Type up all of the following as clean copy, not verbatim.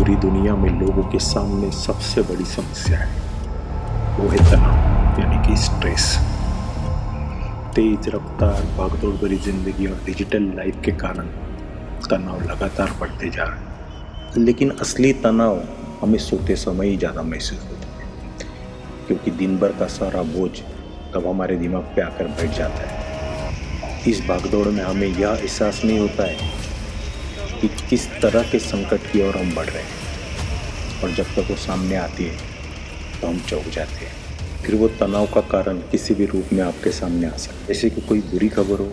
पूरी दुनिया में लोगों के सामने सबसे बड़ी समस्या है वो है तनाव यानी कि स्ट्रेस। तेज रफ्तार भागदौड़ भरी जिंदगी और डिजिटल लाइफ के कारण तनाव लगातार बढ़ते जा रहा है। लेकिन असली तनाव हमें सोते समय ही ज़्यादा महसूस होता है, क्योंकि दिन भर का सारा बोझ तब हमारे दिमाग पे आकर बैठ जाता है। इस भागदौड़ में हमें यह एहसास नहीं होता है कि किस तरह के संकट की ओर हम बढ़ रहे हैं, और जब तक वो सामने आती है तो हम चौंक जाते हैं। फिर वो तनाव का कारण किसी भी रूप में आपके सामने आ सकता है, जैसे कि कोई बुरी खबर हो,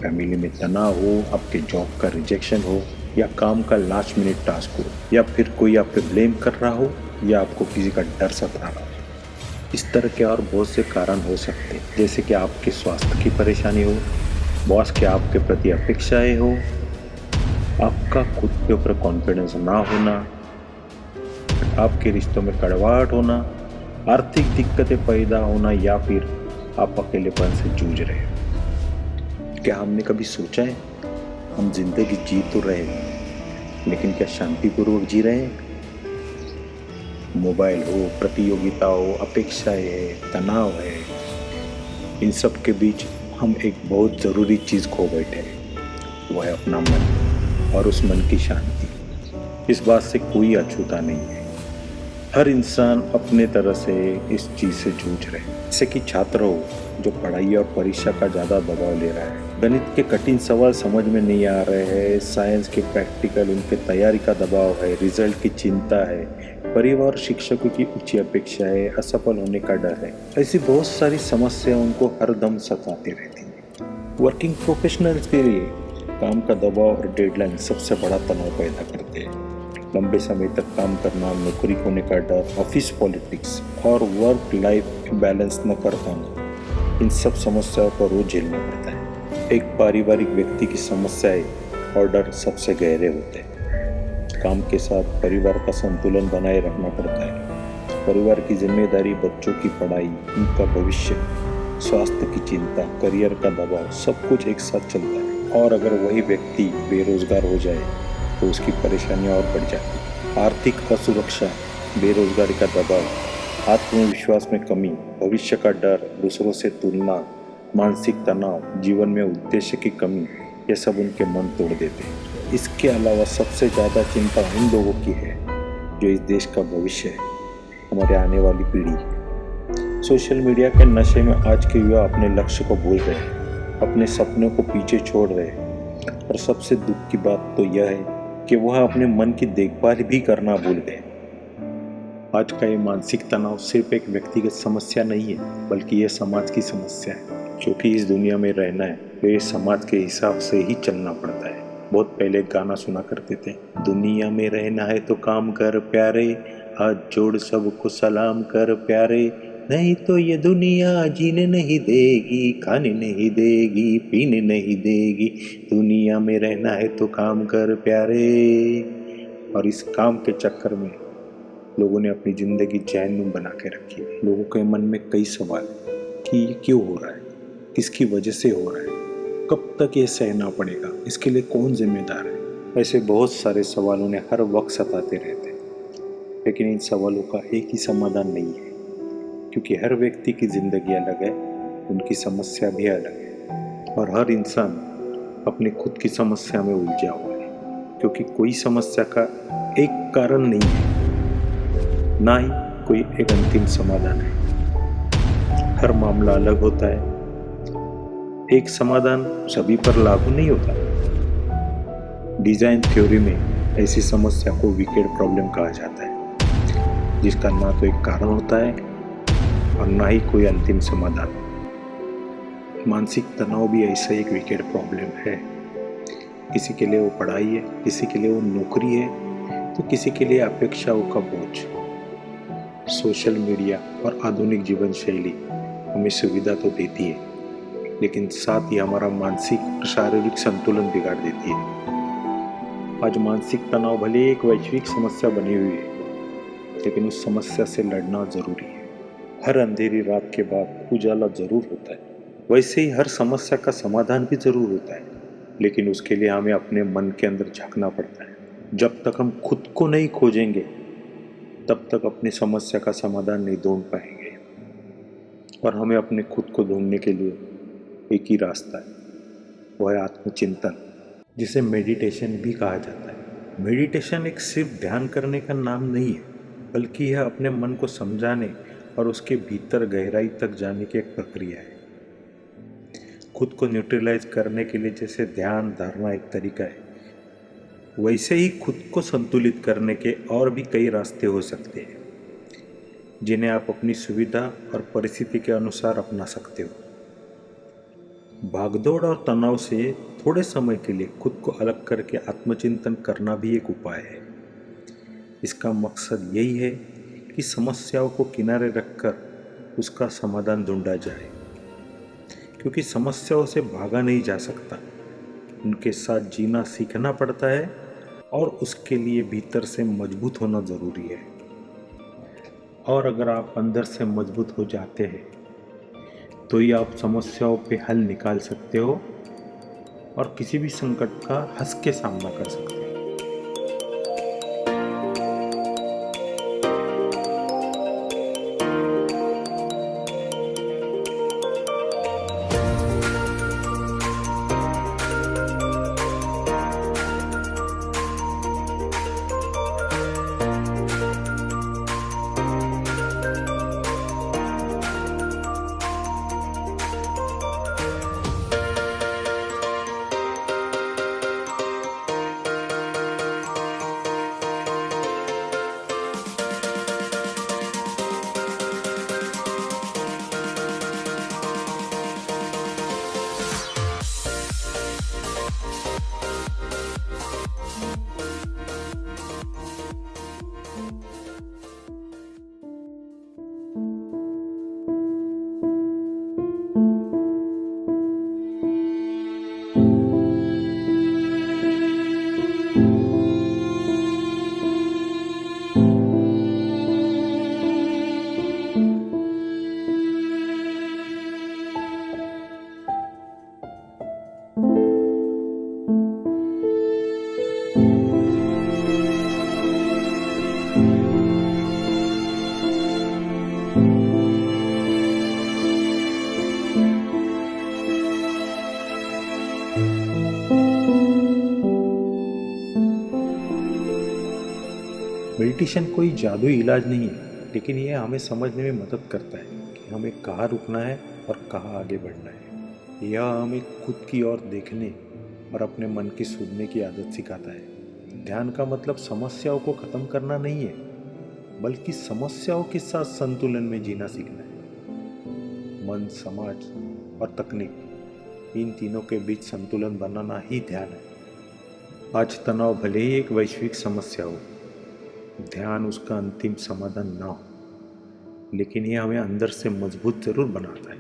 फैमिली में तनाव हो, आपके जॉब का रिजेक्शन हो, या काम का लास्ट मिनट टास्क हो, या फिर कोई आप पे ब्लेम कर रहा हो, या आपको किसी का डर सता रहा हो। इस तरह के और बहुत से कारण हो सकते हैं, जैसे कि आपके स्वास्थ्य की परेशानी हो, बॉस के आपके प्रति अपेक्षाएं हो, आपका खुद के ऊपर कॉन्फिडेंस ना होना, आपके रिश्तों में कड़वाहट होना, आर्थिक दिक्कतें पैदा होना, या फिर आप अकेलेपन से जूझ रहे हो। क्या हमने कभी सोचा है हम जिंदगी जी तो रहे हैं, लेकिन क्या शांतिपूर्वक जी रहे हैं? मोबाइल हो, प्रतियोगिता हो, अपेक्षाएं है, तनाव है, इन सब के बीच हम एक बहुत ज़रूरी चीज़ खो बैठे हैं, वो है अपना मन और उस मन की शांति। इस बात से कोई अछूता नहीं है, हर इंसान अपने तरह से इस चीज़ से जूझ रहे हैं। जैसे कि छात्र हो जो पढ़ाई और परीक्षा का ज़्यादा दबाव ले रहा है, गणित के कठिन सवाल समझ में नहीं आ रहे हैं, साइंस के प्रैक्टिकल उनके तैयारी का दबाव है, रिजल्ट की चिंता है, परिवार शिक्षकों की ऊंची अपेक्षा है, असफल होने का डर है। ऐसी बहुत सारी समस्या उनको हरदम सताती रहती है। वर्किंग प्रोफेशनल्स के लिए काम का दबाव और डेडलाइन सबसे बड़ा तनाव पैदा करते हैं। लंबे समय तक काम करना, नौकरी खोने का डर, ऑफिस पॉलिटिक्स और वर्क लाइफ बैलेंस न कर पाना, इन सब समस्याओं को रोज झेलना पड़ता है। एक पारिवारिक व्यक्ति की समस्याएं और डर सबसे गहरे होते हैं। काम के साथ परिवार का संतुलन बनाए रखना पड़ता है। परिवार की जिम्मेदारी, बच्चों की पढ़ाई, उनका भविष्य, स्वास्थ्य की चिंता, करियर का दबाव, सब कुछ एक साथ चलता है। और अगर वही व्यक्ति बेरोजगार हो जाए तो उसकी परेशानियां और बढ़ जाती हैं। आर्थिक असुरक्षा, बेरोजगारी का दबाव, आत्मविश्वास में कमी, भविष्य का डर, दूसरों से तुलना, मानसिक तनाव, जीवन में उद्देश्य की कमी, ये सब उनके मन तोड़ देते हैं। इसके अलावा सबसे ज़्यादा चिंता उन लोगों की है जो इस देश का भविष्य है, हमारे आने वाली पीढ़ी। सोशल मीडिया के नशे में आज के युवा अपने लक्ष्य को भूल रहे हैं, अपने सपनों को पीछे छोड़ रहे हैं, और सबसे दुख की बात तो यह है कि वह अपने मन की देखभाल भी करना भूल गए। आज का ये मानसिक तनाव सिर्फ एक व्यक्तिगत समस्या नहीं है, बल्कि ये समाज की समस्या है। क्योंकि इस दुनिया में रहना है तो ये समाज के हिसाब से ही चलना पड़ता है। बहुत पहले एक गाना सुना करते थे, दुनिया में रहना है तो काम कर प्यारे, हाथ जोड़ सबको सलाम कर प्यारे, नहीं तो ये दुनिया जीने नहीं देगी, खाने नहीं देगी, पीने नहीं देगी, दुनिया में रहना है तो काम कर प्यारे। और इस काम के चक्कर में लोगों ने अपनी जिंदगी जहन्नुम बना के रखी है। लोगों के मन में कई सवाल कि ये क्यों हो रहा है, किसकी वजह से हो रहा है, कब तक ये सहना पड़ेगा, इसके लिए कौन जिम्मेदार है। ऐसे बहुत सारे सवाल उन्हें हर वक्त सताते रहते हैं। लेकिन इन सवालों का एक ही समाधान नहीं है, क्योंकि हर व्यक्ति की जिंदगी अलग है, उनकी समस्या भी अलग है, और हर इंसान अपनी खुद की समस्या में उलझा हुआ है। क्योंकि कोई समस्या का एक कारण नहीं है, ना ही कोई एक अंतिम समाधान है। हर मामला अलग होता है, एक समाधान सभी पर लागू नहीं होता। डिजाइन थ्योरी में ऐसी समस्या को विकेड प्रॉब्लम कहा जाता है, जिसका ना तो एक कारण होता है और ना ही कोई अंतिम समाधान। मानसिक तनाव भी ऐसा एक विकेड प्रॉब्लम है। किसी के लिए वो पढ़ाई है, किसी के लिए वो नौकरी है, तो किसी के लिए अपेक्षाओं का बोझ। सोशल मीडिया और आधुनिक जीवन शैली हमें सुविधा तो देती है, लेकिन साथ ही हमारा मानसिक और शारीरिक संतुलन बिगाड़ देती है। आज मानसिक तनाव भले एक वैश्विक समस्या बनी हुई है, लेकिन उस समस्या से लड़ना जरूरी है। हर अंधेरी रात के बाद उजाला जरूर होता है। वैसे ही हर समस्या का समाधान भी जरूर होता है, लेकिन उसके लिए हमें अपने मन के अंदर झांकना पड़ता है। जब तक हम खुद को नहीं खोजेंगे तब तक अपनी समस्या का समाधान नहीं ढूंढ पाएंगे। और हमें अपने खुद को ढूंढने के लिए एक ही रास्ता है, वो है आत्मचिंतन, जिसे मेडिटेशन भी कहा जाता है। मेडिटेशन एक सिर्फ ध्यान करने का नाम नहीं है, बल्कि यह अपने मन को समझाने और उसके भीतर गहराई तक जाने की एक प्रक्रिया है। खुद को न्यूट्रलाइज करने के लिए जैसे ध्यान धारणा एक तरीका है, वैसे ही खुद को संतुलित करने के और भी कई रास्ते हो सकते हैं, जिन्हें आप अपनी सुविधा और परिस्थिति के अनुसार अपना सकते हो। भागदौड़ और तनाव से थोड़े समय के लिए खुद को अलग करके आत्मचिंतन करना भी एक उपाय है। इसका मकसद यही है कि समस्याओं को किनारे रखकर उसका समाधान ढूंढा जाए, क्योंकि समस्याओं से भागा नहीं जा सकता, उनके साथ जीना सीखना पड़ता है और उसके लिए भीतर से मजबूत होना ज़रूरी है। और अगर आप अंदर से मजबूत हो जाते हैं तो ही आप समस्याओं पे हल निकाल सकते हो और किसी भी संकट का हंस के सामना कर सकते हो। मेडिटेशन कोई जादुई इलाज नहीं है, लेकिन यह हमें समझने में मदद करता है कि हमें कहाँ रुकना है और कहाँ आगे बढ़ना है। यह हमें खुद की ओर देखने और अपने मन की सुनने की आदत सिखाता है। ध्यान का मतलब समस्याओं को ख़त्म करना नहीं है, बल्कि समस्याओं के साथ संतुलन में जीना सीखना है। मन, समाज और तकनीक, इन तीनों के बीच संतुलन बनाना ही ध्यान है। आज तनाव भले ही एक वैश्विक समस्या हो, ध्यान उसका अंतिम समाधान ना हो, लेकिन यह हमें अंदर से मजबूत जरूर बनाता है,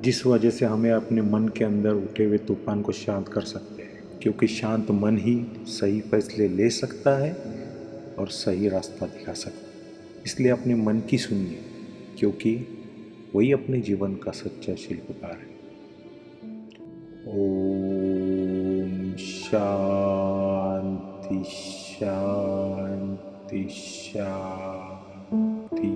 जिस वजह से हमें अपने मन के अंदर उठे हुए तूफान को शांत कर सकते हैं, क्योंकि शांत मन ही सही फैसले ले सकता है और सही रास्ता दिखा सकता है। इसलिए अपने मन की सुनिए, क्योंकि वही अपने जीवन का सच्चा शिल्पकार है। ओम शांति शांति शांति।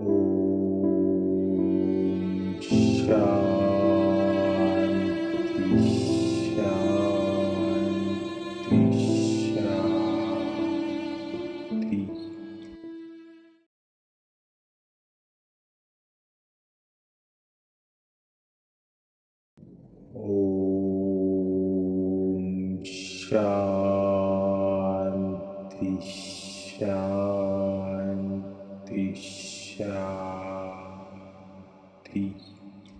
ओम शांति शांति शांति। ओम शांति शांति शांति।